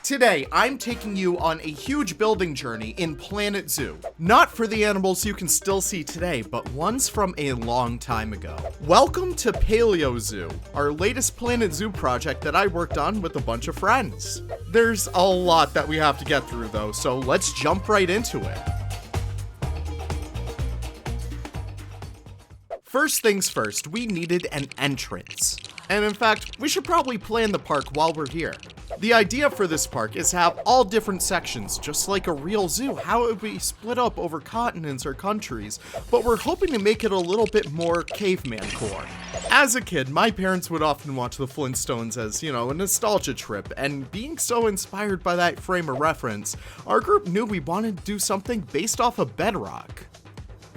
Today, I'm taking you on a huge building journey in Planet Zoo. Not for the animals you can still see today, but ones from a long time ago. Welcome to Paleo Zoo, our latest Planet Zoo project that I worked on with a bunch of friends. There's a lot that we have to get through though, so let's jump right into it. First things first, we needed an entrance. And in fact, we should probably plan the park while we're here. The idea for this park is to have all different sections, just like a real zoo, how it would be split up over continents or countries, but we're hoping to make it a little bit more caveman core. As a kid, my parents would often watch the Flintstones as, a nostalgia trip, and being so inspired by that frame of reference, our group knew we wanted to do something based off of Bedrock.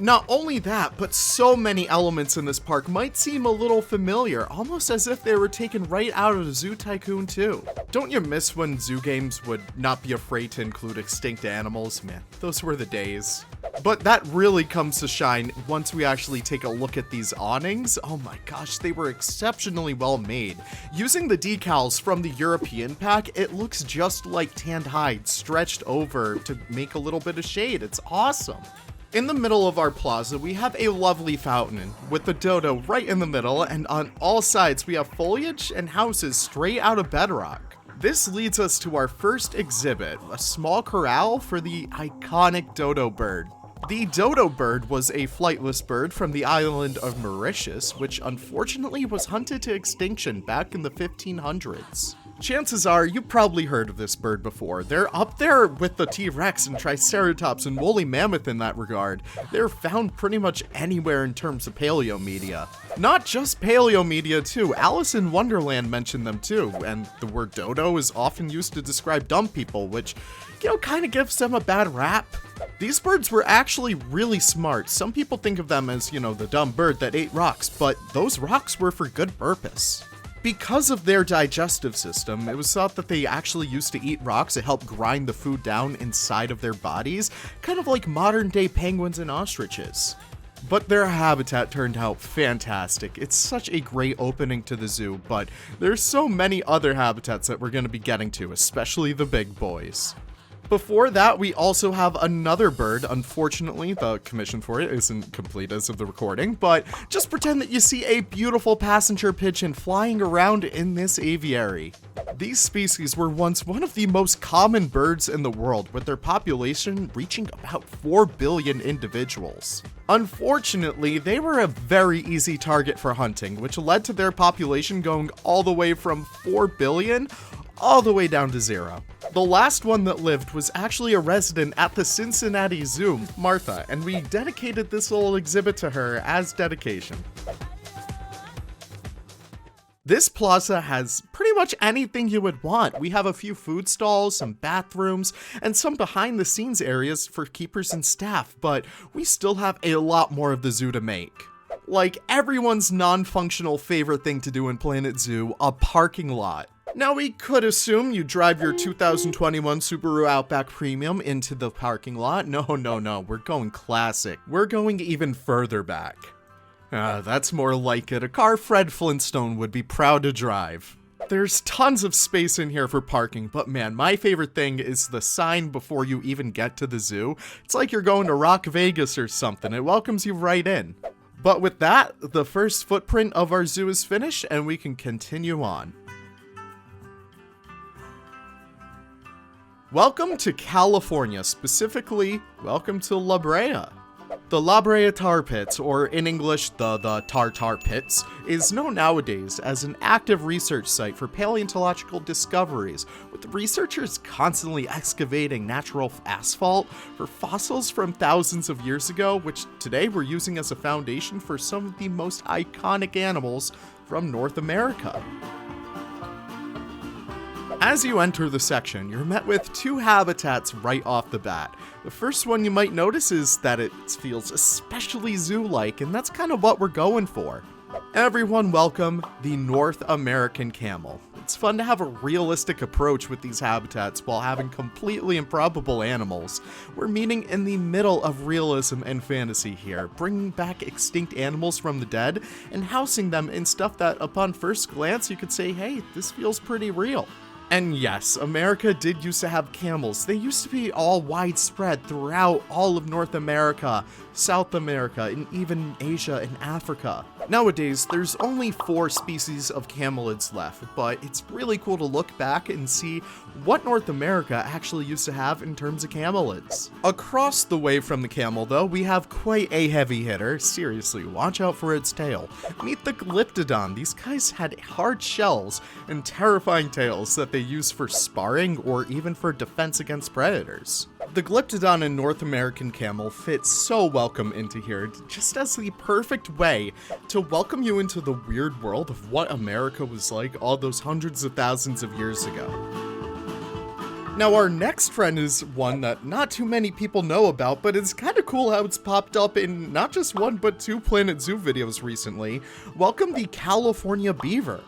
Not only that, but so many elements in this park might seem a little familiar, almost as if they were taken right out of Zoo Tycoon 2. Don't you miss when zoo games would not be afraid to include extinct animals? Man, those were the days. But that really comes to shine once we actually take a look at these awnings. Oh my gosh, they were exceptionally well made. Using the decals from the European pack, it looks just like tanned hide stretched over to make a little bit of shade. It's awesome. In the middle of our plaza, we have a lovely fountain with the dodo right in the middle, and on all sides we have foliage and houses straight out of bedrock. This leads us to our first exhibit, a small corral for the iconic dodo bird. The dodo bird was a flightless bird from the island of Mauritius, which unfortunately was hunted to extinction back in the 1500s. Chances are you've probably heard of this bird before. They're up there with the T-Rex and Triceratops and woolly mammoth in that regard. They're found pretty much anywhere in terms of paleo media. Not just paleo media too, Alice in Wonderland mentioned them too, and the word dodo is often used to describe dumb people, which, kind of gives them a bad rap. These birds were actually really smart. Some people think of them as, the dumb bird that ate rocks, but those rocks were for good purpose. Because of their digestive system, it was thought that they actually used to eat rocks to help grind the food down inside of their bodies, kind of like modern-day penguins and ostriches. But their habitat turned out fantastic. It's such a great opening to the zoo, but there's so many other habitats that we're going to be getting to, especially the big boys. Before that, we also have another bird. Unfortunately, the commission for it isn't complete as of the recording, but just pretend that you see a beautiful passenger pigeon flying around in this aviary. These species were once one of the most common birds in the world, with their population reaching about 4 billion individuals. Unfortunately, they were a very easy target for hunting, which led to their population going all the way from 4 billion all the way down to 0. The last one that lived was actually a resident at the Cincinnati Zoo, Martha, and we dedicated this little exhibit to her as dedication. This plaza has pretty much anything you would want. We have a few food stalls, some bathrooms, and some behind the scenes areas for keepers and staff, but we still have a lot more of the zoo to make. Like everyone's non-functional favorite thing to do in Planet Zoo, a parking lot. Now, we could assume you drive your 2021 Subaru Outback Premium into the parking lot. No, we're going classic. We're going even further back. That's more like it. A car Fred Flintstone would be proud to drive. There's tons of space in here for parking, but man, my favorite thing is the sign before you even get to the zoo. It's like you're going to Rock Vegas or something. It welcomes you right in. But with that, the first footprint of our zoo is finished, and we can continue on. Welcome to California, specifically, welcome to La Brea. The La Brea Tar Pits, or in English, the Tar Pits, is known nowadays as an active research site for paleontological discoveries, with researchers constantly excavating natural asphalt for fossils from thousands of years ago, which today we're using as a foundation for some of the most iconic animals from North America. As you enter the section, you're met with two habitats right off the bat. The first one you might notice is that it feels especially zoo-like, and that's kind of what we're going for. Everyone welcome the North American camel. It's fun to have a realistic approach with these habitats while having completely improbable animals. We're meeting in the middle of realism and fantasy here, bringing back extinct animals from the dead and housing them in stuff that upon first glance you could say, hey, this feels pretty real. And yes, America did used to have camels. They used to be all widespread throughout all of North America, South America, and even Asia and Africa. Nowadays, there's only 4 species of camelids left, but it's really cool to look back and see what North America actually used to have in terms of camelids. Across the way from the camel, though, we have quite a heavy hitter. Seriously, watch out for its tail. Meet the Glyptodon. These guys had hard shells and terrifying tails that they used for sparring or even for defense against predators. The Glyptodon and North American camel fit so welcome into here, just as the perfect way to welcome you into the weird world of what America was like all those hundreds of thousands of years ago. Now our next friend is one that not too many people know about, but it's kind of cool how it's popped up in not just 1 but 2 Planet Zoo videos recently. Welcome the California beaver.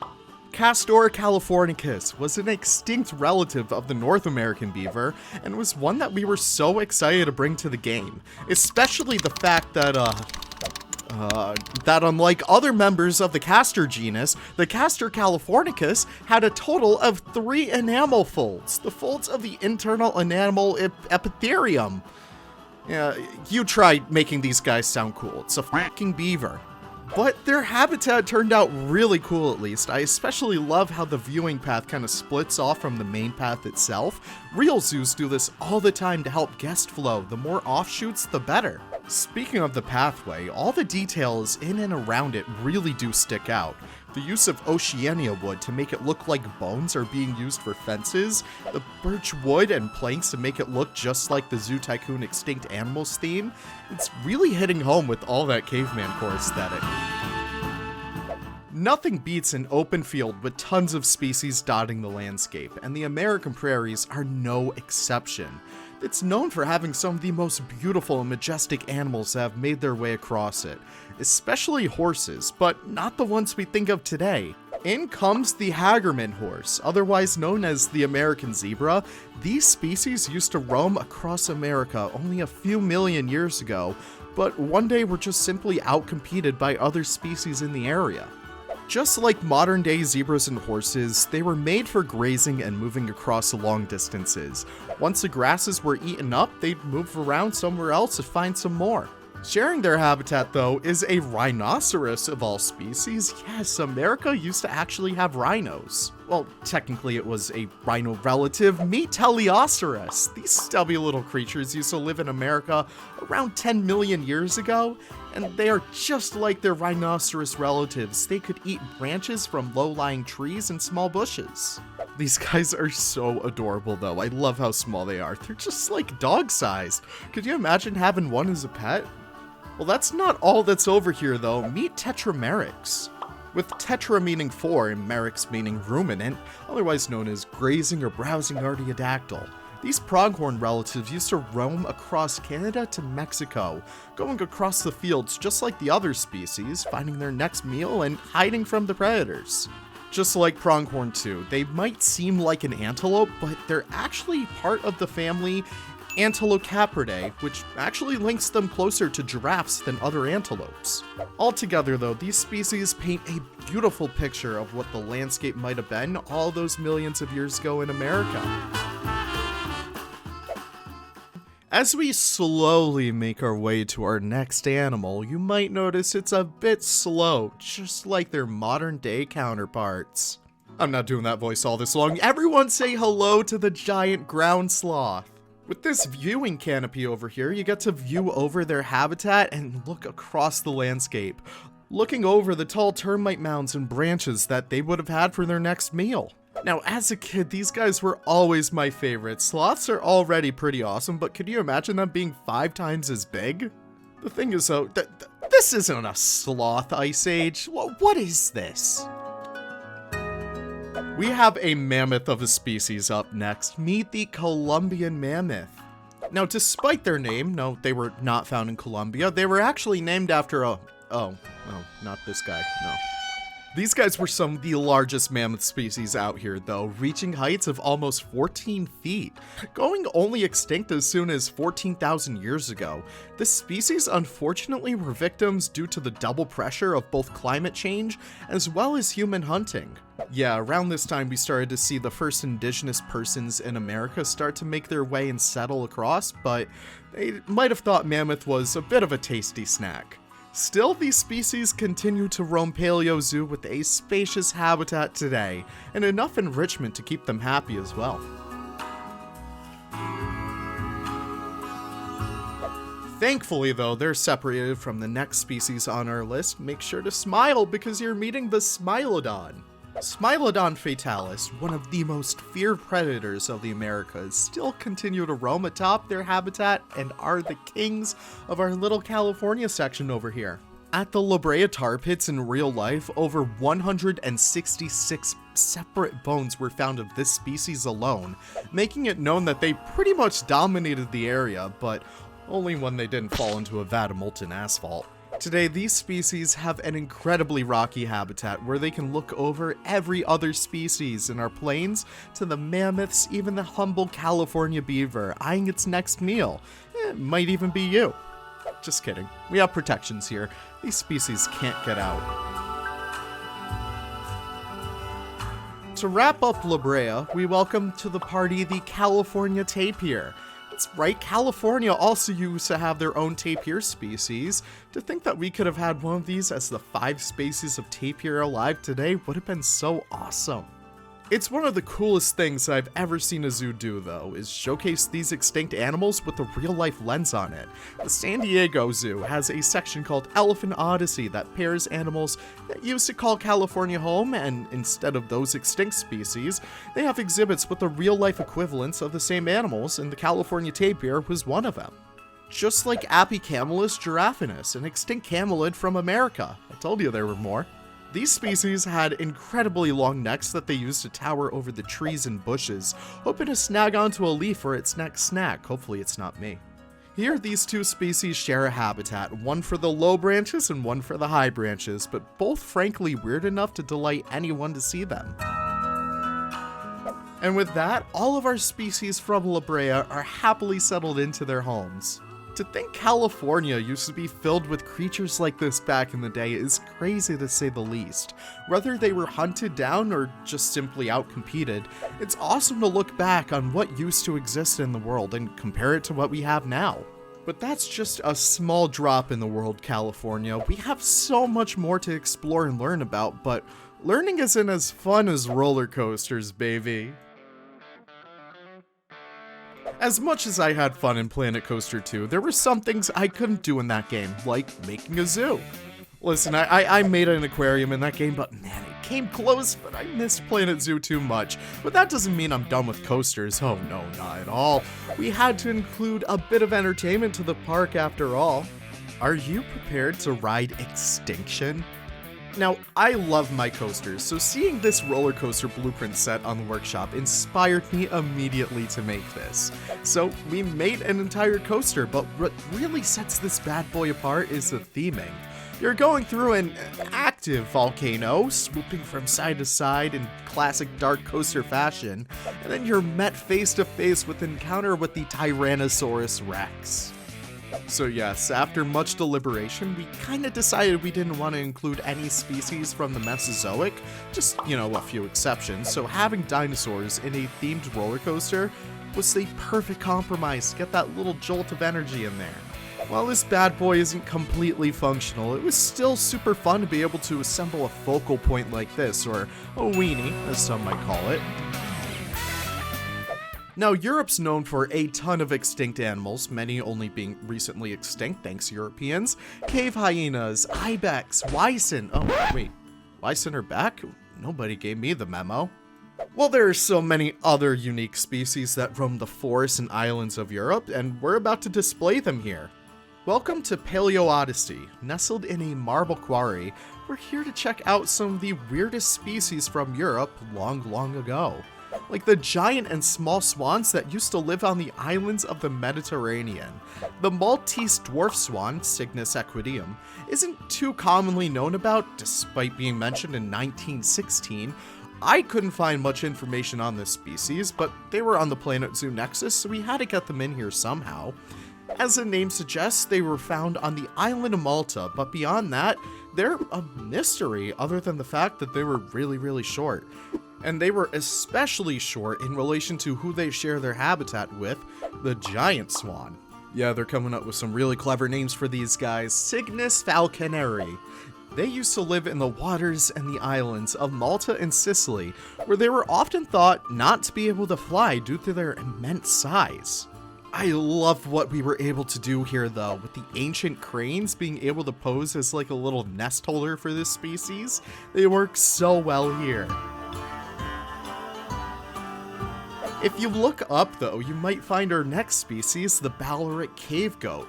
Castor californicus was an extinct relative of the North American beaver, and was one that we were so excited to bring to the game, especially the fact that, that unlike other members of the Castor genus, the Castor californicus had a total of 3 enamel folds, the folds of the internal enamel epithelium. Yeah, you try making these guys sound cool, it's a fucking beaver. But their habitat turned out really cool, at least. I especially love how the viewing path kind of splits off from the main path itself. Real zoos do this all the time to help guest flow. The more offshoots, the better. Speaking of the pathway, all the details in and around it really do stick out. The use of Oceania wood to make it look like bones are being used for fences, the birch wood and planks to make it look just like the Zoo Tycoon Extinct Animals theme. It's really hitting home with all that caveman core aesthetic. Nothing beats an open field with tons of species dotting the landscape, and the American prairies are no exception. It's known for having some of the most beautiful and majestic animals that have made their way across it, especially horses, but not the ones we think of today. In comes the Hagerman horse, otherwise known as the American zebra. These species used to roam across America only a few million years ago, but one day were just simply outcompeted by other species in the area. Just like modern day zebras and horses, they were made for grazing and moving across long distances. Once the grasses were eaten up, they'd move around somewhere else to find some more. Sharing their habitat, though, is a rhinoceros of all species. Yes, America used to actually have rhinos. Well, technically it was a rhino relative. Meet Teleoceros. These stubby little creatures used to live in America around 10 million years ago, and they are just like their rhinoceros relatives. They could eat branches from low-lying trees and small bushes. These guys are so adorable, though. I love how small they are. They're just like dog-sized. Could you imagine having one as a pet? Well, that's not all that's over here, though. Meet Tetrameryx. With tetra meaning 4 and meryx meaning ruminant, otherwise known as grazing or browsing artiodactyl. These pronghorn relatives used to roam across Canada to Mexico, going across the fields just like the other species, finding their next meal and hiding from the predators. Just like pronghorn too, they might seem like an antelope, but they're actually part of the family Antilocapridae, which actually links them closer to giraffes than other antelopes. Altogether though, these species paint a beautiful picture of what the landscape might have been all those millions of years ago in America. As we slowly make our way to our next animal, you might notice it's a bit slow, just like their modern day counterparts. I'm not doing that voice all this long. Everyone say hello to the giant ground sloth. With this viewing canopy over here, you get to view over their habitat and look across the landscape, looking over the tall termite mounds and branches that they would have had for their next meal. Now, as a kid, these guys were always my favorite. Sloths are already pretty awesome, but could you imagine them being 5 times as big? The thing is, though, this isn't a sloth ice age. What is this? We have a mammoth of a species up next. Meet the Colombian mammoth. Now, despite their name, no, they were not found in Colombia. They were actually named after not this guy, no. These guys were some of the largest mammoth species out here though, reaching heights of almost 14 feet, going only extinct as soon as 14,000 years ago. This species unfortunately were victims due to the double pressure of both climate change as well as human hunting. Yeah, around this time we started to see the first indigenous persons in America start to make their way and settle across, but they might have thought mammoth was a bit of a tasty snack. Still, these species continue to roam Paleo Zoo with a spacious habitat today, and enough enrichment to keep them happy as well. Thankfully though, they're separated from the next species on our list. Make sure to smile because you're meeting the Smilodon. Smilodon fatalis, one of the most feared predators of the Americas, still continue to roam atop their habitat and are the kings of our little California section over here. At the Brea tar pits in real life, over 166 separate bones were found of this species alone, making it known that they pretty much dominated the area, but only when they didn't fall into a vat of molten asphalt. Today, these species have an incredibly rocky habitat where they can look over every other species in our plains to the mammoths, even the humble California beaver eyeing its next meal. It might even be you. Just kidding. We have protections here. These species can't get out. To wrap up Brea, we welcome to the party the California tapir. That's right, California also used to have their own tapir species. To think that we could have had one of these as the 5 species of tapir alive today would have been so awesome. It's one of the coolest things I've ever seen a zoo do though, is showcase these extinct animals with a real-life lens on it. The San Diego Zoo has a section called Paleodyssey that pairs animals that used to call California home, and instead of those extinct species, they have exhibits with the real-life equivalents of the same animals, and the California tapir was one of them. Just like Apicamelus giraffinus, an extinct camelid from America. I told you there were more. These species had incredibly long necks that they used to tower over the trees and bushes, hoping to snag onto a leaf for its next snack. Hopefully it's not me. Here, these two species share a habitat, one for the low branches and one for the high branches, but both frankly weird enough to delight anyone to see them. And with that, all of our species from Brea are happily settled into their homes. To think California used to be filled with creatures like this back in the day is crazy to say the least. Whether they were hunted down or just simply outcompeted, it's awesome to look back on what used to exist in the world and compare it to what we have now. But that's just a small drop in the world, California. We have so much more to explore and learn about, but learning isn't as fun as roller coasters, baby. As much as I had fun in Planet Coaster 2, there were some things I couldn't do in that game, like making a zoo. Listen, I made an aquarium in that game, but man, it came close, but I missed Planet Zoo too much. But that doesn't mean I'm done with coasters. Oh no, not at all. We had to include a bit of entertainment to the park after all. Are you prepared to ride Extinction? Now, I love my coasters, so seeing this roller coaster blueprint set on the workshop inspired me immediately to make this. So we made an entire coaster, but what really sets this bad boy apart is the theming. You're going through an active volcano, swooping from side to side in classic dark coaster fashion, and then you're met face to face with an encounter with the Tyrannosaurus Rex. So yes, after much deliberation, we kinda decided we didn't want to include any species from the Mesozoic, just, a few exceptions, so having dinosaurs in a themed roller coaster was the perfect compromise to get that little jolt of energy in there. While this bad boy isn't completely functional, it was still super fun to be able to assemble a focal point like this, or a weenie, as some might call it. Now, Europe's known for a ton of extinct animals, many only being recently extinct, thanks Europeans. Cave hyenas, ibex, bison. Oh, wait, bison are back? Nobody gave me the memo. Well, there are so many other unique species that roam the forests and islands of Europe, and we're about to display them here. Welcome to Paleodyssey. Nestled in a marble quarry, we're here to check out some of the weirdest species from Europe long ago. Like the giant and small swans that used to live on the islands of the Mediterranean. The Maltese dwarf swan, Cygnus equideum, isn't too commonly known about, despite being mentioned in 1916. I couldn't find much information on this species, but they were on the Planet Zoo Nexus, so we had to get them in here somehow. As the name suggests, they were found on the island of Malta, but beyond that, they're a mystery other than the fact that they were really short. And they were especially short in relation to who they share their habitat with, the giant swan. Yeah, they're coming up with some really clever names for these guys. Cygnus falconeri. They used to live in the waters and the islands of Malta and Sicily, where they were often thought not to be able to fly due to their immense size. I love what we were able to do here though, with the ancient cranes being able to pose as like a little nest holder for this species. They work so well here. If you look up though, you might find our next species, the Ballarat cave goat.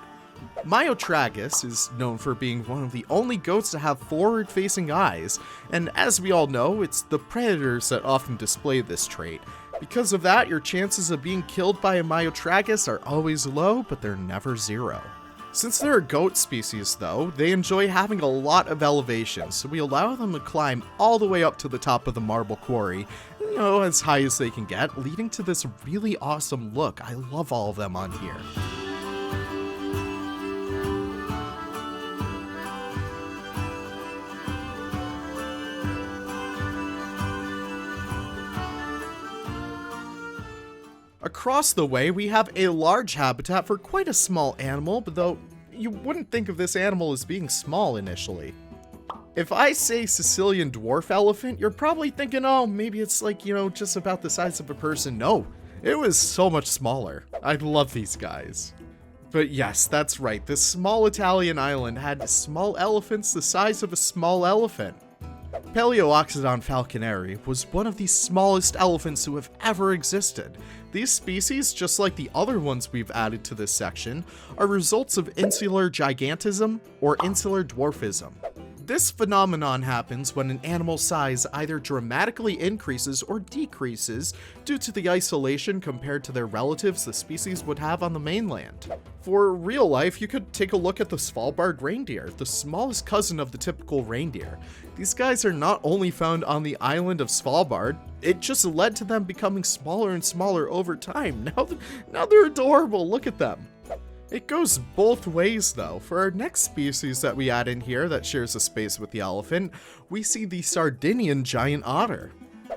Myotragus is known for being one of the only goats to have forward-facing eyes, and as we all know, it's the predators that often display this trait. Because of that, your chances of being killed by a Myotragus are always low, but they're never zero. Since they're a goat species though, they enjoy having a lot of elevation, so we allow them to climb all the way up to the top of the marble quarry, as high as they can get, leading to this really awesome look. I love all of them on here. Across the way, we have a large habitat for quite a small animal, but though you wouldn't think of this animal as being small initially. If I say Sicilian dwarf elephant, you're probably thinking, oh, maybe it's like, just about the size of a person. No, it was so much smaller. I love these guys. But yes, that's right, this small Italian island had small elephants the size of a small elephant. Paleoxodon falconeri was one of the smallest elephants to have ever existed. These species, just like the other ones we've added to this section, are results of insular gigantism or insular dwarfism. This phenomenon happens when an animal's size either dramatically increases or decreases due to the isolation compared to their relatives the species would have on the mainland. For real life, you could take a look at the Svalbard reindeer, the smallest cousin of the typical reindeer. These guys are not only found on the island of Svalbard, it just led to them becoming smaller and smaller over time. Now they're adorable, look at them. It goes both ways though. For our next species that we add in here that shares a space with the elephant, we see the Sardinian giant otter.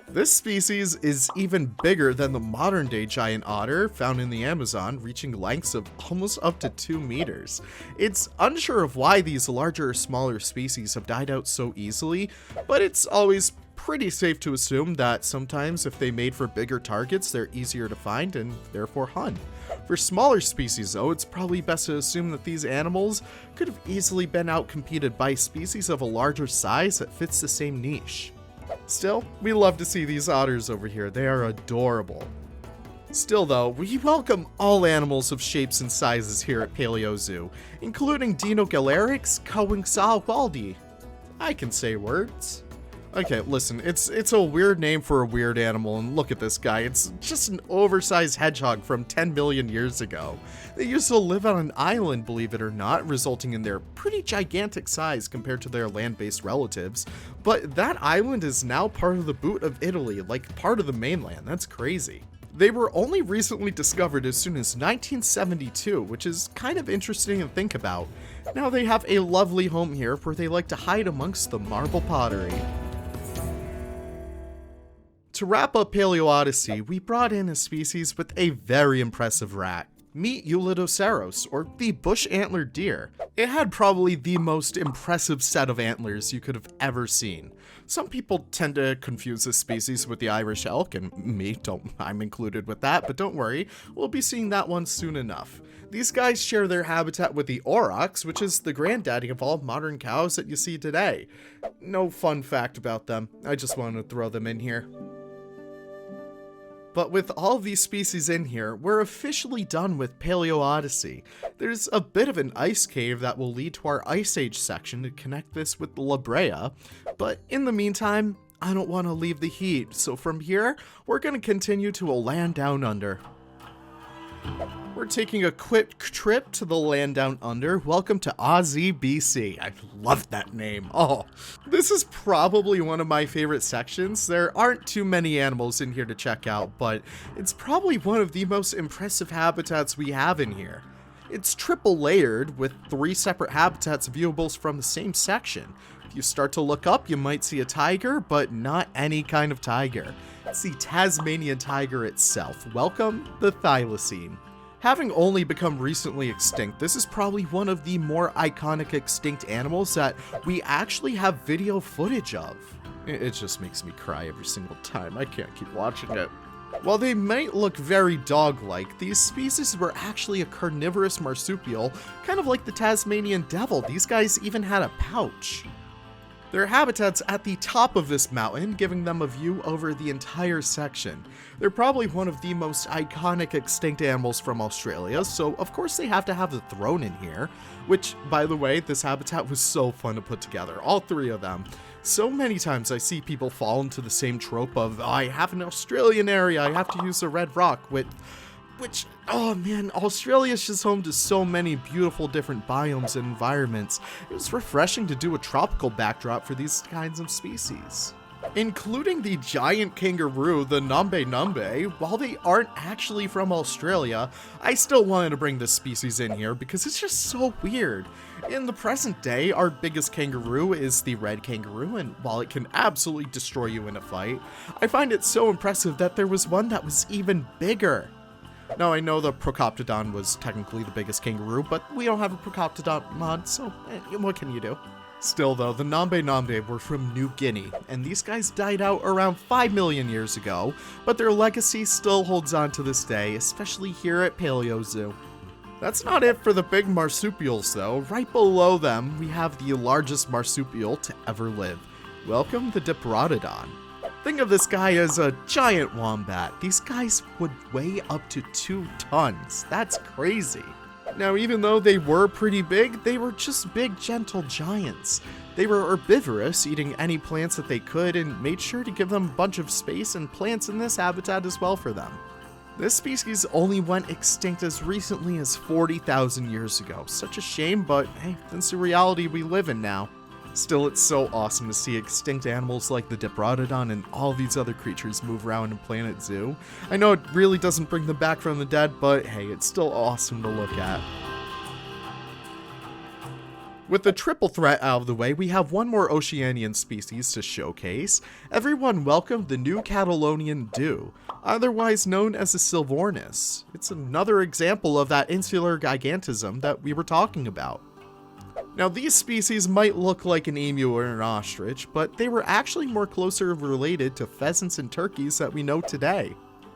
This species is even bigger than the modern day giant otter found in the Amazon, reaching lengths of almost up to 2 meters. It's unsure of why these larger or smaller species have died out so easily, but it's always pretty safe to assume that sometimes if they made for bigger targets, they're easier to find and therefore hunt. For smaller species though, it's probably best to assume that these animals could have easily been outcompeted by species of a larger size that fits the same niche. Still, we love to see these otters over here, they are adorable. Still though, we welcome all animals of shapes and sizes here at Paleo Zoo, including Dinogalerix cowingsawaldi. I can say words. Okay, listen, it's a weird name for a weird animal, and look at this guy. It's just an oversized hedgehog from 10 million years ago. They used to live on an island, believe it or not, resulting in their pretty gigantic size compared to their land-based relatives. But that island is now part of the boot of Italy, like part of the mainland. That's crazy. They were only recently discovered as soon as 1972, which is kind of interesting to think about. Now they have a lovely home here where they like to hide amongst the marble pottery. To wrap up Paleodyssey, we brought in a species with a very impressive rat. Meet Eulidoceros, or the bush-antlered deer. It had probably the most impressive set of antlers you could have ever seen. Some people tend to confuse this species with the Irish elk, and I'm included with that, but don't worry, we'll be seeing that one soon enough. These guys share their habitat with the aurochs, which is the granddaddy of all modern cows that you see today. No fun fact about them, I just wanted to throw them in here. But with all these species in here, we're officially done with Paleodyssey. There's a bit of an ice cave that will lead to our Ice Age section to connect this with Brea, but in the meantime, I don't want to leave the heat, so from here, we're going to continue to a land down under. We're taking a quick trip to the land down under. Welcome to Ozzie B.C. I love that name. Oh, this is probably one of my favorite sections. There aren't too many animals in here to check out, but it's probably one of the most impressive habitats we have in here. It's triple layered with 3 separate habitats viewable from the same section. If you start to look up, you might see a tiger, but not any kind of tiger. It's the Tasmanian tiger itself. Welcome, the thylacine. Having only become recently extinct, this is probably one of the more iconic extinct animals that we actually have video footage of. It just makes me cry every single time. I can't keep watching it. While they might look very dog-like, these species were actually a carnivorous marsupial, kind of like the Tasmanian devil. These guys even had a pouch. Their habitat's at the top of this mountain, giving them a view over the entire section. They're probably one of the most iconic extinct animals from Australia, so of course they have to have the throne in here, which, by the way, this habitat was so fun to put together, all 3 of them. So many times I see people fall into the same trope of, oh, I have an Australian area, I have to use a red rock, which, oh man, Australia's just home to so many beautiful different biomes and environments. It was refreshing to do a tropical backdrop for these kinds of species. Including the giant kangaroo, the Nambe Nambe. While they aren't actually from Australia, I still wanted to bring this species in here because it's just so weird. In the present day, our biggest kangaroo is the red kangaroo, and while it can absolutely destroy you in a fight, I find it so impressive that there was one that was even bigger. Now, I know the Procoptodon was technically the biggest kangaroo, but we don't have a Procoptodon mod, so what can you do? Still though, the Nambe Nambe were from New Guinea, and these guys died out around 5 million years ago, but their legacy still holds on to this day, especially here at Paleo Zoo. That's not it for the big marsupials though. Right below them, we have the largest marsupial to ever live. Welcome, the Diprotodon. Think of this guy as a giant wombat. These guys would weigh up to 2 tons. That's crazy. Now, even though they were pretty big, they were just big, gentle giants. They were herbivorous, eating any plants that they could, and made sure to give them a bunch of space and plants in this habitat as well for them. This species only went extinct as recently as 40,000 years ago. Such a shame, but hey, that's the reality we live in now. Still, it's so awesome to see extinct animals like the Diprotodon and all these other creatures move around in Planet Zoo. I know it really doesn't bring them back from the dead, but hey, it's still awesome to look at. With the triple threat out of the way, we have one more Oceanian species to showcase. Everyone welcome the new Catalonian dew, otherwise known as the Silvornis. It's another example of that insular gigantism that we were talking about. Now, these species might look like an emu or an ostrich, but they were actually more closer related to pheasants and turkeys that we know today.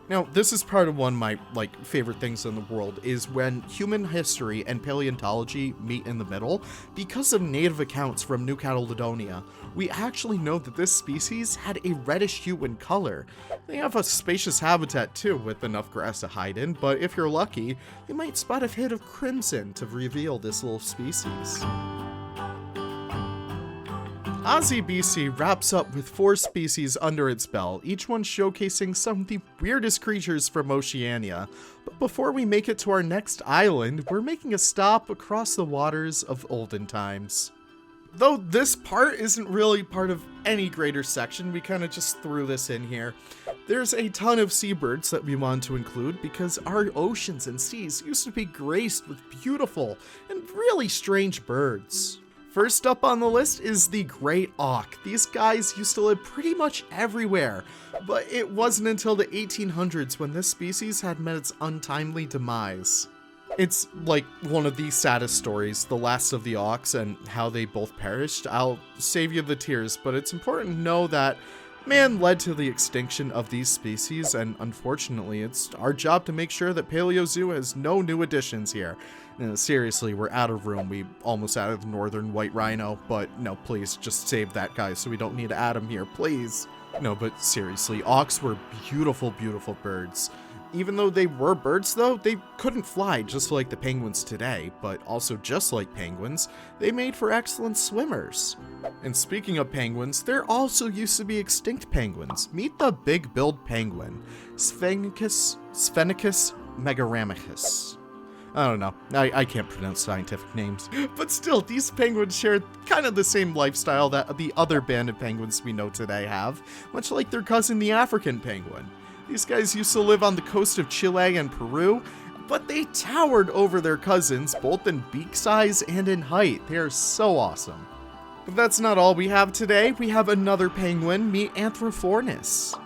Now, this is part of one of my favorite things in the world, is when human history and paleontology meet in the middle. Because of native accounts from New Caledonia, we actually know that this species had a reddish hue and color. They have a spacious habitat too, with enough grass to hide in, but if you're lucky, you might spot a hint of crimson to reveal this little species. Ozzie B.C. wraps up with 4 species under its belt, each one showcasing some of the weirdest creatures from Oceania. But before we make it to our next island, we're making a stop across the waters of olden times. Though this part isn't really part of any greater section, we kind of just threw this in here. There's a ton of seabirds that we want to include because our oceans and seas used to be graced with beautiful and really strange birds. First up on the list is the great auk. These guys used to live pretty much everywhere, but it wasn't until the 1800s when this species had met its untimely demise. It's like one of the saddest stories, the last of the auks and how they both perished. I'll save you the tears, but it's important to know that man led to the extinction of these species, and unfortunately, it's our job to make sure that Paleo Zoo has no new additions here. Seriously, we're out of room. We almost added the northern white rhino, but no, please, just save that guy so we don't need to add him here, please. No, but seriously, auks were beautiful, beautiful birds. Even though they were birds though, they couldn't fly just like the penguins today, but also just like penguins, they made for excellent swimmers. And speaking of penguins, there also used to be extinct penguins. Meet the big-billed penguin, Sphenicus Megaramachus. I don't know. I can't pronounce scientific names. But still, these penguins share kind of the same lifestyle that the other banded penguins we know today have, much like their cousin the African penguin. These guys used to live on the coast of Chile and Peru, but they towered over their cousins, both in beak size and in height. They are so awesome. But that's not all we have today. We have another penguin, meet Anthrophornis.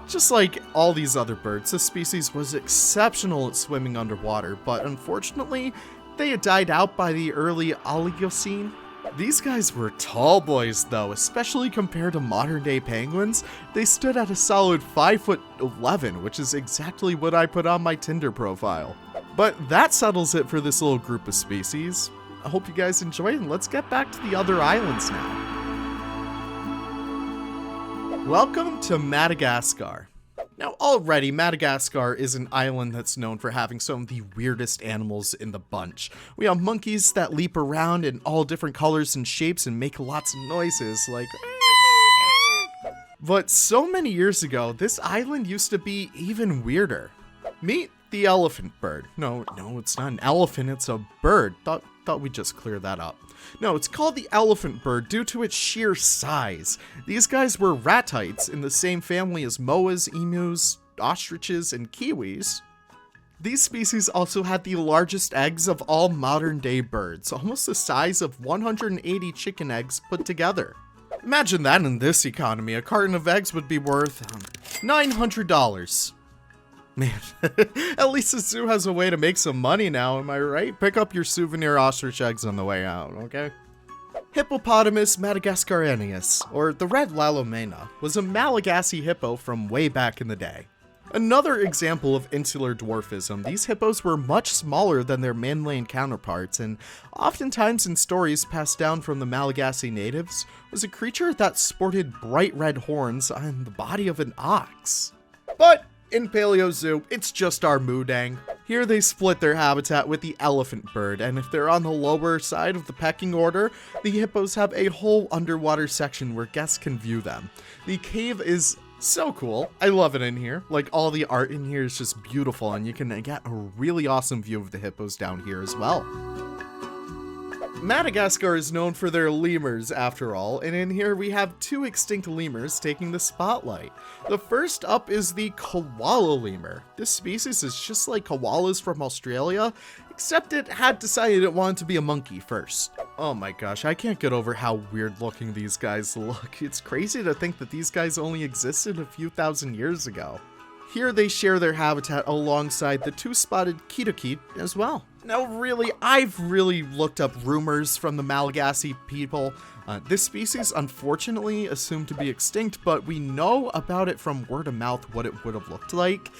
Just like all these other birds, this species was exceptional at swimming underwater, but unfortunately, they had died out by the early Oligocene. These guys were tall boys though, especially compared to modern day penguins. They stood at a solid 5'11", which is exactly what I put on my Tinder profile. But that settles it for this little group of species. I hope you guys enjoyed, and let's get back to the other islands now. Welcome to Madagascar. Now already, Madagascar is an island that's known for having some of the weirdest animals in the bunch. We have monkeys that leap around in all different colors and shapes and make lots of noises like... But so many years ago, this island used to be even weirder. Meet the elephant bird. No, it's not an elephant, it's a bird. Thought we'd just clear that up. No, it's called the elephant bird due to its sheer size. These guys were ratites in the same family as moas, emus, ostriches, and kiwis. These species also had the largest eggs of all modern day birds, almost the size of 180 chicken eggs put together. Imagine that in this economy, a carton of eggs would be worth $900. Man, at least the zoo has a way to make some money now, am I right? Pick up your souvenir ostrich eggs on the way out, okay? Hippopotamus madagascarianus, or the red lalomena, was a Malagasy hippo from way back in the day. Another example of insular dwarfism, these hippos were much smaller than their mainland counterparts, and oftentimes in stories passed down from the Malagasy natives, was a creature that sported bright red horns on the body of an ox. But in Paleo Zoo, it's just our moodang. Here they split their habitat with the elephant bird, and if they're on the lower side of the pecking order, the hippos have a whole underwater section where guests can view them. The cave is so cool. I love it in here. Like, all the art in here is just beautiful, and you can get a really awesome view of the hippos down here as well. Madagascar is known for their lemurs, after all, and in here we have two extinct lemurs taking the spotlight. The first up is the koala lemur. This species is just like koalas from Australia, except it had decided it wanted to be a monkey first. Oh my gosh, I can't get over how weird looking these guys look. It's crazy to think that these guys only existed a few thousand years ago. Here they share their habitat alongside the two-spotted kitokit as well. Now really, I've really looked up rumors from the Malagasy people. This species unfortunately assumed to be extinct, but we know about it from word of mouth what it would have looked like.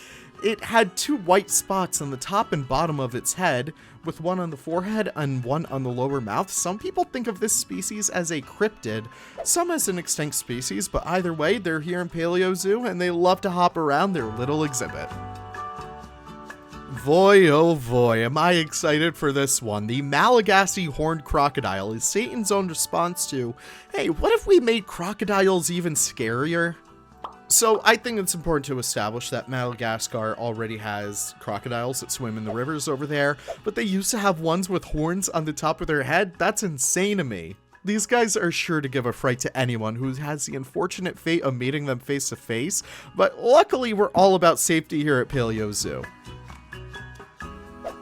It had two white spots on the top and bottom of its head, with one on the forehead and one on the lower mouth. Some people think of this species as a cryptid, some as an extinct species, but either way, they're here in Paleo Zoo and they love to hop around their little exhibit. Boy, oh boy, am I excited for this one. The Malagasy horned crocodile is Satan's own response to, hey, what if we made crocodiles even scarier? So I think it's important to establish that Madagascar already has crocodiles that swim in the rivers over there, but they used to have ones with horns on the top of their head. That's insane to me. These guys are sure to give a fright to anyone who has the unfortunate fate of meeting them face to face, but luckily we're all about safety here at Paleo Zoo.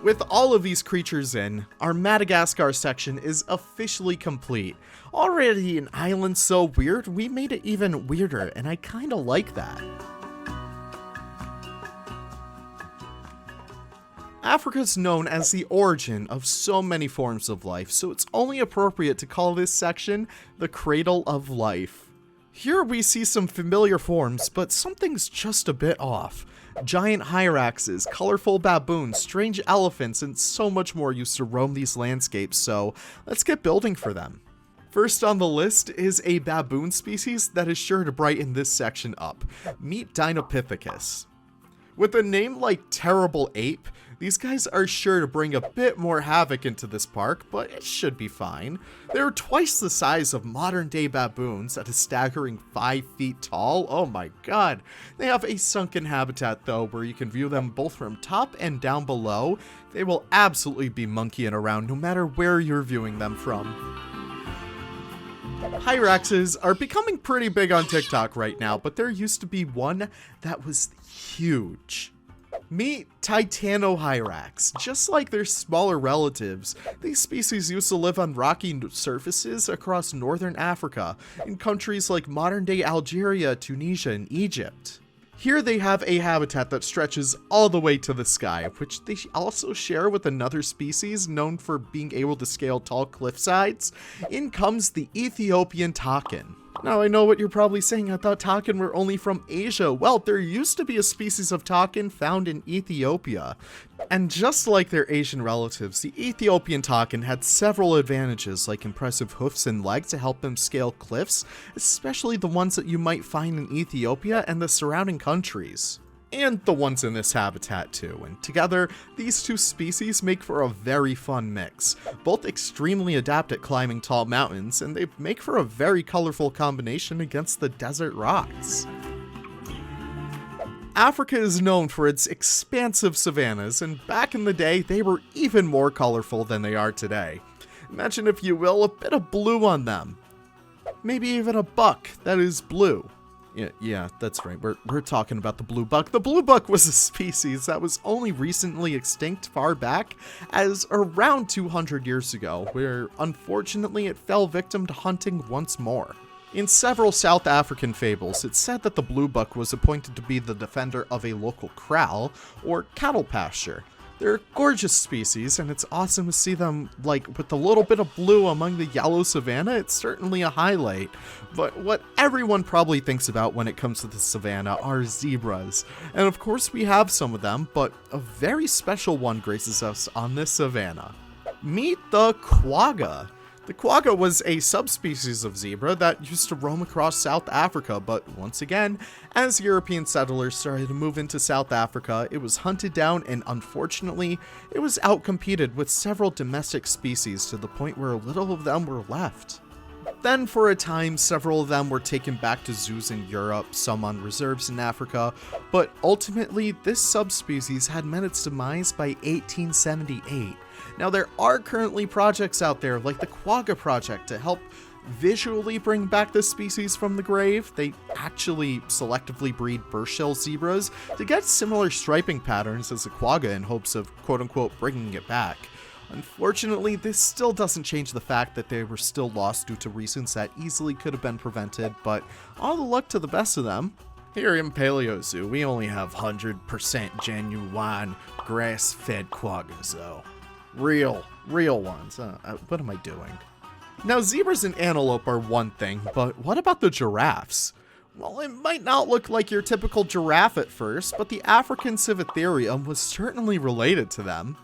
With all of these creatures in, our Madagascar section is officially complete. Already an island so weird, we made it even weirder, and I kinda like that. Africa's known as the origin of so many forms of life, so it's only appropriate to call this section the Cradle of Life. Here we see some familiar forms, but something's just a bit off. Giant hyraxes, colorful baboons, strange elephants, and so much more used to roam these landscapes, so let's get building for them. First on the list is a baboon species that is sure to brighten this section up. Meet Dinopithecus. With a name like Terrible Ape, These guys are sure to bring a bit more havoc into this park, but it should be fine. They're twice the size of modern-day baboons at a staggering 5 feet tall. Oh my god. They have a sunken habitat though, where you can view them both from top and down below. They will absolutely be monkeying around no matter where you're viewing them from. Hyraxes are becoming pretty big on TikTok right now, but there used to be one that was huge. Meet Titanohyrax. Just like their smaller relatives, these species used to live on rocky surfaces across northern Africa, in countries like modern-day Algeria, Tunisia, and Egypt. Here they have a habitat that stretches all the way to the sky, which they also share with another species known for being able to scale tall cliff sides. In comes the Ethiopian takin. Now I know what you're probably saying, I thought takin were only from Asia. Well, there used to be a species of takin found in Ethiopia. And just like their Asian relatives, the Ethiopian takin had several advantages like impressive hoofs and legs to help them scale cliffs, especially the ones that you might find in Ethiopia and the surrounding countries. And the ones in this habitat too, and together, these two species make for a very fun mix. Both extremely adept at climbing tall mountains, and they make for a very colorful combination against the desert rocks. Africa is known for its expansive savannas, and back in the day, they were even more colorful than they are today. Imagine, if you will, a bit of blue on them. Maybe even a buck that is blue. Yeah, that's right. We're talking about the blue buck. The blue buck was a species that was only recently extinct far back as around 200 years ago, where unfortunately it fell victim to hunting once more. In several South African fables, it's said that the blue buck was appointed to be the defender of a local kraal, or cattle pasture. They're gorgeous species, and it's awesome to see them, like, with a little bit of blue among the yellow savanna. It's certainly a highlight. But what everyone probably thinks about when it comes to the savanna are zebras. And of course we have some of them, but a very special one graces us on this savanna. Meet the quagga. The quagga was a subspecies of zebra that used to roam across South Africa, but once again, as European settlers started to move into South Africa, it was hunted down, and unfortunately, it was outcompeted with several domestic species to the point where little of them were left. Then for a time, several of them were taken back to zoos in Europe, some on reserves in Africa, but ultimately this subspecies had met its demise by 1878. Now there are currently projects out there like the Quagga Project to help visually bring back this species from the grave. They actually selectively breed Burchell zebras to get similar striping patterns as the quagga in hopes of quote-unquote bringing it back. Unfortunately, this still doesn't change the fact that they were still lost due to reasons that easily could have been prevented, but all the luck to the best of them. Here in Paleo Zoo, we only have 100% genuine grass-fed quaggas though. Real ones. What am I doing? Now, zebras and antelope are one thing, but what about the giraffes? Well, it might not look like your typical giraffe at first, but the African Civatherium was certainly related to them.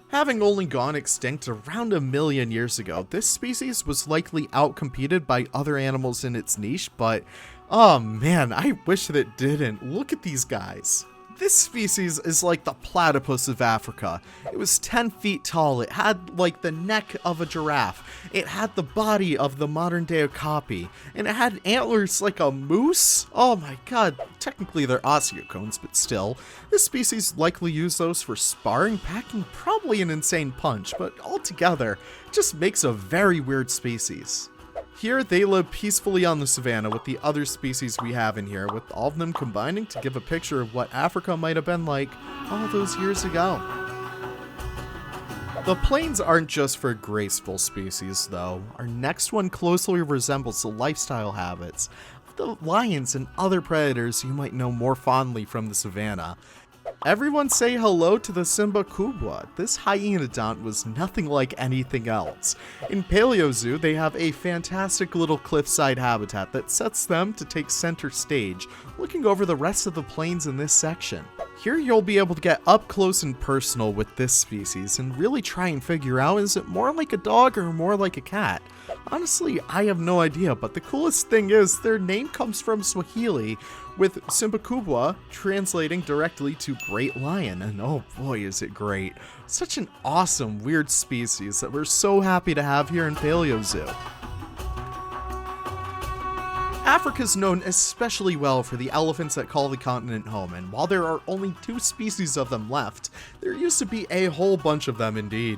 Having only gone extinct around 1 million years ago, this species was likely outcompeted by other animals in its niche, but oh man, I wish that it didn't. Look at these guys. This species is like the platypus of Africa. It was 10 feet tall, it had like the neck of a giraffe, it had the body of the modern day okapi, and it had antlers like a moose? Oh my god, technically they're osteocones, but still. This species likely used those for sparring, packing probably an insane punch, but altogether, it just makes a very weird species. Here, they live peacefully on the savanna with the other species we have in here, with all of them combining to give a picture of what Africa might have been like all those years ago. The plains aren't just for graceful species, though. Our next one closely resembles the lifestyle habits of the lions and other predators you might know more fondly from the savanna. Everyone say hello to the Simba Kubwa. This hyenodont was nothing like anything else. In Paleo Zoo, they have a fantastic little cliffside habitat that sets them to take center stage, looking over the rest of the plains in this section. Here you'll be able to get up close and personal with this species and really try and figure out, is it more like a dog or more like a cat? Honestly, I have no idea, but the coolest thing is their name comes from Swahili, with Simbakubwa translating directly to Great Lion, and oh boy is it great. Such an awesome, weird species that we're so happy to have here in Paleo Zoo. Africa's known especially well for the elephants that call the continent home, and while there are only 2 species of them left, there used to be a whole bunch of them indeed.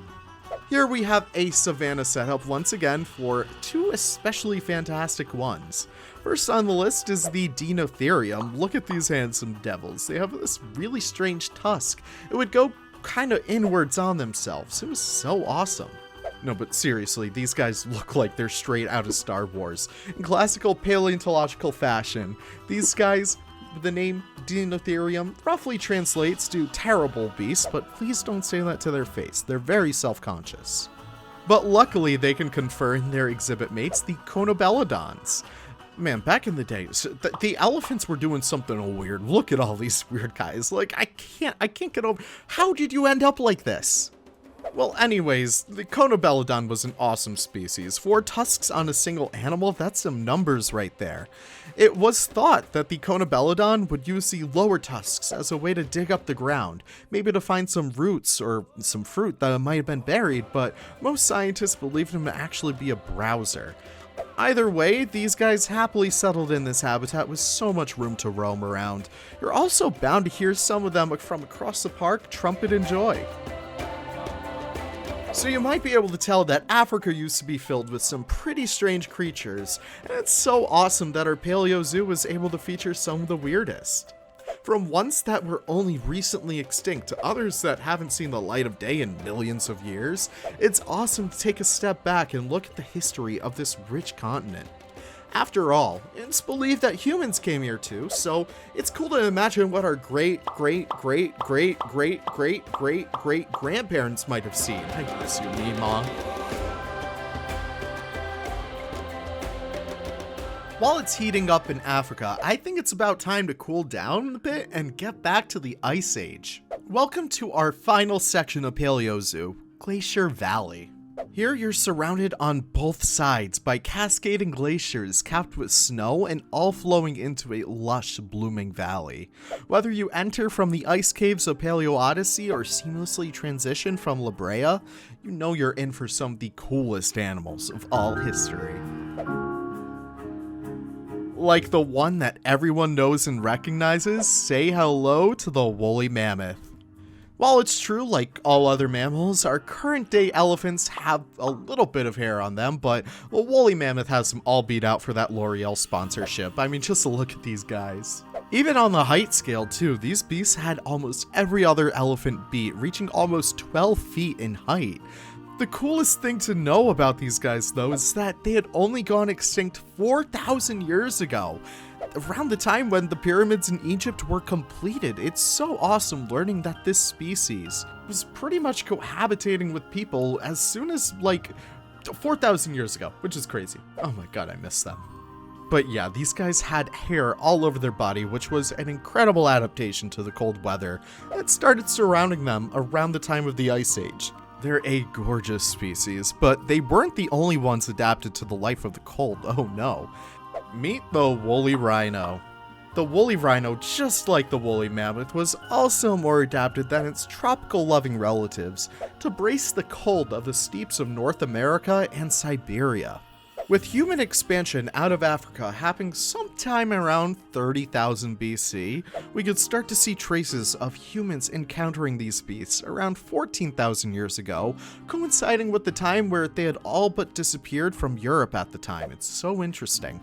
Here we have a savanna setup once again for 2 especially fantastic ones. First on the list is the Dinotherium. Look at these handsome devils. They have this really strange tusk. It would go kind of inwards on themselves. It was so awesome. No, but seriously, these guys look like they're straight out of Star Wars. In classical paleontological fashion, these guys, the name Dinotherium roughly translates to terrible beast, but please don't say that to their face. They're very self-conscious. But luckily, they can confer in their exhibit mates, the Conobelodons. Man, back in the day, the elephants were doing something weird. Look at all these weird guys. Like, I can't get over. How did you end up like this? Well, anyways, the Conobelodon was an awesome species. 4 tusks on a single animal, that's some numbers right there. It was thought that the Conobelodon would use the lower tusks as a way to dig up the ground, maybe to find some roots or some fruit that might have been buried, but most scientists believed him to actually be a browser. Either way, these guys happily settled in this habitat with so much room to roam around. You're also bound to hear some of them from across the park trumpet and joy. So you might be able to tell that Africa used to be filled with some pretty strange creatures, and it's so awesome that our Paleo Zoo was able to feature some of the weirdest. From ones that were only recently extinct to others that haven't seen the light of day in millions of years, it's awesome to take a step back and look at the history of this rich continent. After all, it's believed that humans came here too, so it's cool to imagine what our great-great-great-great-great-great-great-grandparents might have seen. I guess you mean, Mom. While it's heating up in Africa, I think it's about time to cool down a bit and get back to the Ice Age. Welcome to our final section of Paleo Zoo, Glacier Valley. Here you're surrounded on both sides by cascading glaciers capped with snow and all flowing into a lush, blooming valley. Whether you enter from the ice caves of Paleodyssey or seamlessly transition from Brea, you know you're in for some of the coolest animals of all history. Like the one that everyone knows and recognizes, say hello to the woolly mammoth. While it's true, like all other mammals, our current-day elephants have a little bit of hair on them, but the woolly mammoth has them all beat out for that L'Oreal sponsorship. I mean, just look at these guys. Even on the height scale, too, these beasts had almost every other elephant beat, reaching almost 12 feet in height. The coolest thing to know about these guys, though, is that they had only gone extinct 4,000 years ago. Around the time when the pyramids in Egypt were completed. It's so awesome learning that this species was pretty much cohabitating with people as soon as, like, 4,000 years ago, which is crazy. Oh my god, I miss them. But yeah, these guys had hair all over their body, which was an incredible adaptation to the cold weather that started surrounding them around the time of the Ice Age. They're a gorgeous species, but they weren't the only ones adapted to the life of the cold, oh no. Meet the woolly rhino. The woolly rhino, just like the woolly mammoth, was also more adapted than its tropical-loving relatives to brace the cold of the steppes of North America and Siberia. With human expansion out of Africa happening sometime around 30,000 BC, we could start to see traces of humans encountering these beasts around 14,000 years ago, coinciding with the time where they had all but disappeared from Europe at the time. It's so interesting.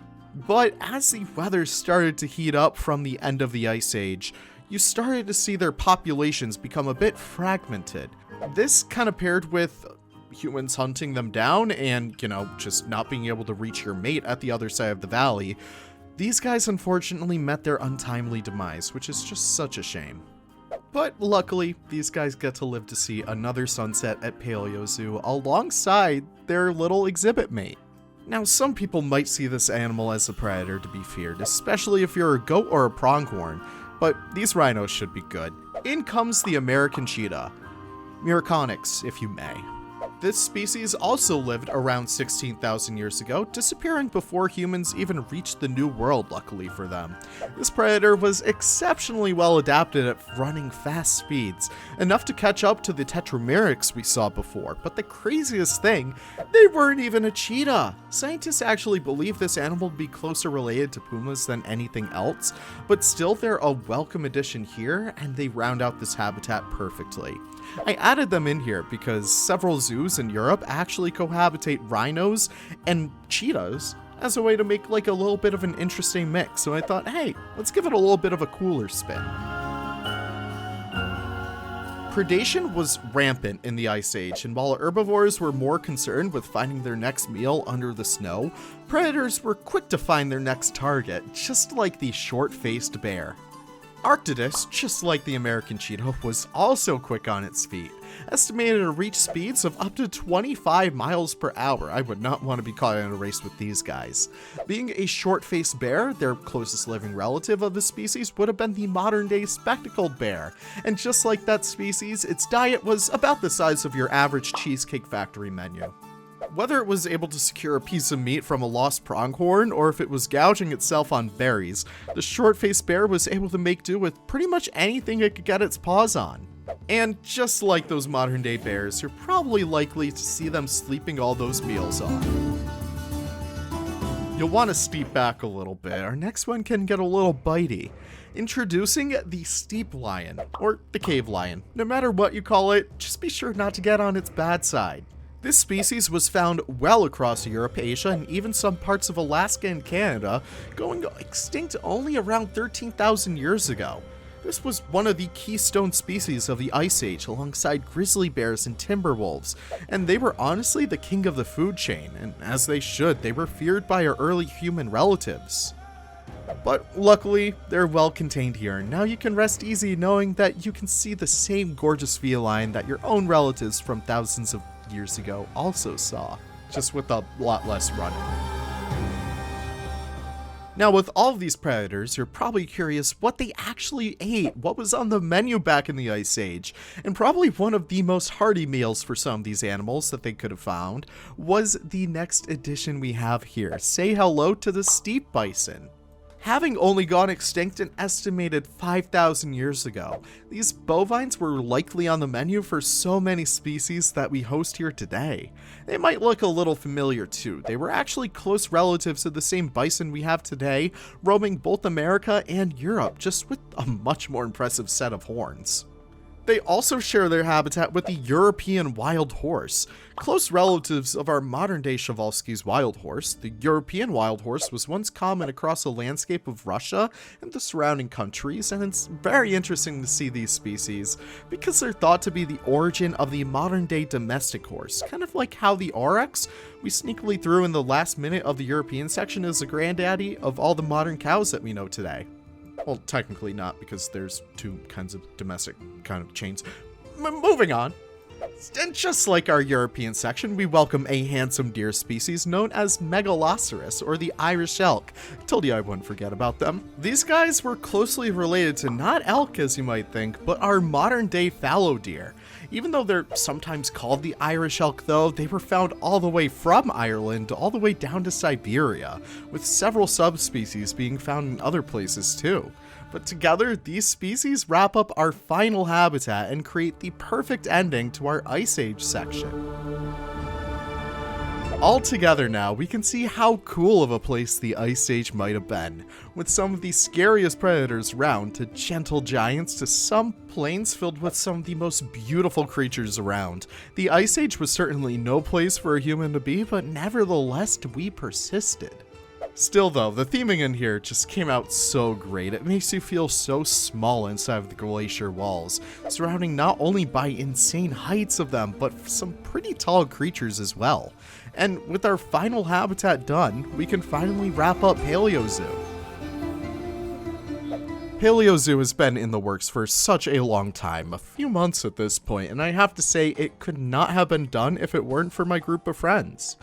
But as the weather started to heat up from the end of the Ice Age, you started to see their populations become a bit fragmented. This kind of paired with humans hunting them down and, just not being able to reach your mate at the other side of the valley, these guys unfortunately met their untimely demise, which is just such a shame. But luckily, these guys get to live to see another sunset at Paleo Zoo alongside their little exhibit mate. Now, some people might see this animal as a predator to be feared, especially if you're a goat or a pronghorn, but these rhinos should be good. In comes the American cheetah, Myrconix, if you may. This species also lived around 16,000 years ago, disappearing before humans even reached the New World, luckily for them. This predator was exceptionally well adapted at running fast speeds, enough to catch up to the tetramerics we saw before, but the craziest thing, they weren't even a cheetah! Scientists actually believe this animal to be closer related to pumas than anything else, but still they're a welcome addition here, and they round out this habitat perfectly. I added them in here because several zoos in Europe actually cohabitate rhinos and cheetahs as a way to make like a little bit of an interesting mix. So I thought, hey, let's give it a little bit of a cooler spin. Predation was rampant in the Ice Age, and while herbivores were more concerned with finding their next meal under the snow, predators were quick to find their next target, just like the short-faced bear. Arctidus, just like the American cheetah, was also quick on its feet, estimated to reach speeds of up to 25 miles per hour. I would not want to be caught in a race with these guys. Being a short-faced bear, their closest living relative of the species would have been the modern-day spectacled bear, and just like that species, its diet was about the size of your average Cheesecake Factory menu. Whether it was able to secure a piece of meat from a lost pronghorn, or if it was gouging itself on berries, the short-faced bear was able to make do with pretty much anything it could get its paws on. And just like those modern-day bears, you're probably likely to see them sleeping all those meals off. You'll want to steep back a little bit. Our next one can get a little bitey. Introducing the steep lion, or the cave lion. No matter what you call it, just be sure not to get on its bad side. This species was found well across Europe, Asia, and even some parts of Alaska and Canada, going extinct only around 13,000 years ago. This was one of the keystone species of the Ice Age, alongside grizzly bears and timber wolves, and they were honestly the king of the food chain, and as they should, they were feared by our early human relatives. But luckily, they're well contained here, and now you can rest easy knowing that you can see the same gorgeous feline that your own relatives from thousands of years ago also saw, just with a lot less running. Now, with all of these predators, you're probably curious what they actually ate, what was on the menu back in the Ice Age, and probably one of the most hearty meals for some of these animals that they could have found was the next addition we have here. Say hello to the steep bison. Having only gone extinct an estimated 5,000 years ago, these bovines were likely on the menu for so many species that we host here today. They might look a little familiar too. They were actually close relatives to the same bison we have today, roaming both America and Europe, just with a much more impressive set of horns. They also share their habitat with the European wild horse. Close relatives of our modern-day Przewalski's wild horse, the European wild horse was once common across the landscape of Russia and the surrounding countries, and it's very interesting to see these species because they're thought to be the origin of the modern-day domestic horse, kind of like how the Aurochs we sneakily threw in the last minute of the European section is the granddaddy of all the modern cows that we know today. Well, technically not, because there's two kinds of domestic kind of chains. Moving on. And just like our European section, we welcome a handsome deer species known as Megaloceros, or the Irish elk. Told you I wouldn't forget about them. These guys were closely related to not elk, as you might think, but our modern-day fallow deer. Even though they're sometimes called the Irish elk, though, they were found all the way from Ireland all the way down to Siberia, with several subspecies being found in other places too. But together, these species wrap up our final habitat and create the perfect ending to our Ice Age section. All together now, we can see how cool of a place the Ice Age might have been, with some of the scariest predators around to gentle giants to some plains filled with some of the most beautiful creatures around. The Ice Age was certainly no place for a human to be, but nevertheless, we persisted. Still though, the theming in here just came out so great. It makes you feel so small inside of the glacier walls, surrounding not only by insane heights of them, but some pretty tall creatures as well. And with our final habitat done, we can finally wrap up Paleo Zoo. Paleo Zoo has been in the works for such a long time, a few months at this point, and I have to say it could not have been done if it weren't for my group of friends.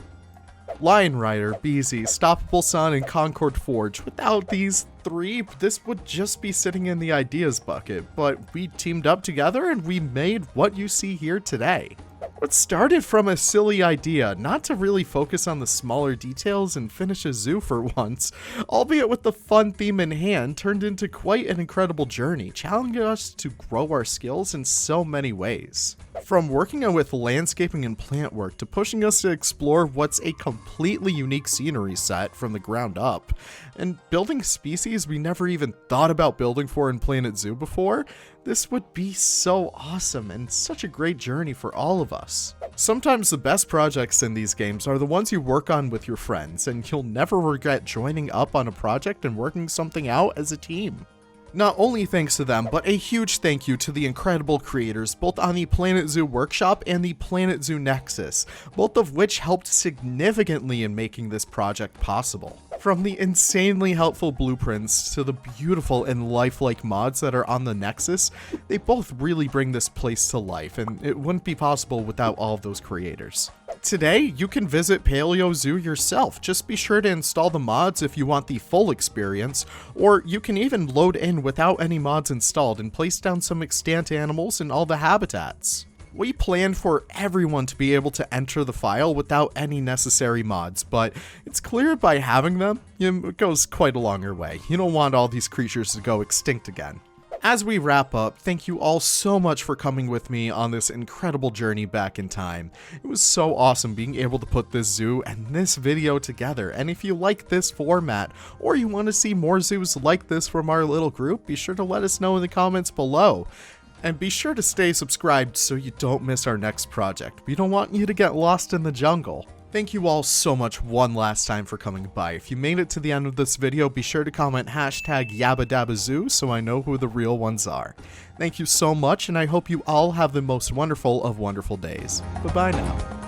Lion Rider, Beezy, StoppableSan, and Concord Forge. Without these three, this would just be sitting in the ideas bucket, but we teamed up together and we made what you see here today. What started from a silly idea, not to really focus on the smaller details and finish a zoo for once, albeit with the fun theme in hand, turned into quite an incredible journey, challenging us to grow our skills in so many ways. From working with landscaping and plant work to pushing us to explore what's a completely unique scenery set from the ground up, and building species we never even thought about building for in Planet Zoo before, this would be so awesome and such a great journey for all of us. Sometimes the best projects in these games are the ones you work on with your friends, and you'll never regret joining up on a project and working something out as a team. Not only thanks to them, but a huge thank you to the incredible creators both on the Planet Zoo Workshop and the Planet Zoo Nexus, both of which helped significantly in making this project possible. From the insanely helpful blueprints to the beautiful and lifelike mods that are on the Nexus, they both really bring this place to life, and it wouldn't be possible without all of those creators. Today, you can visit Paleo Zoo yourself. Just be sure to install the mods if you want the full experience, or you can even load in without any mods installed and place down some extant animals in all the habitats. We planned for everyone to be able to enter the file without any necessary mods, but it's clear by having them, it goes quite a longer way. You don't want all these creatures to go extinct again. As we wrap up, thank you all so much for coming with me on this incredible journey back in time. It was so awesome being able to put this zoo and this video together, and if you like this format, or you want to see more zoos like this from our little group, be sure to let us know in the comments below. And be sure to stay subscribed so you don't miss our next project. We don't want you to get lost in the jungle. Thank you all so much one last time for coming by. If you made it to the end of this video, be sure to comment #YabbaDabbaZoo so I know who the real ones are. Thank you so much, and I hope you all have the most wonderful of wonderful days. Bye-bye now.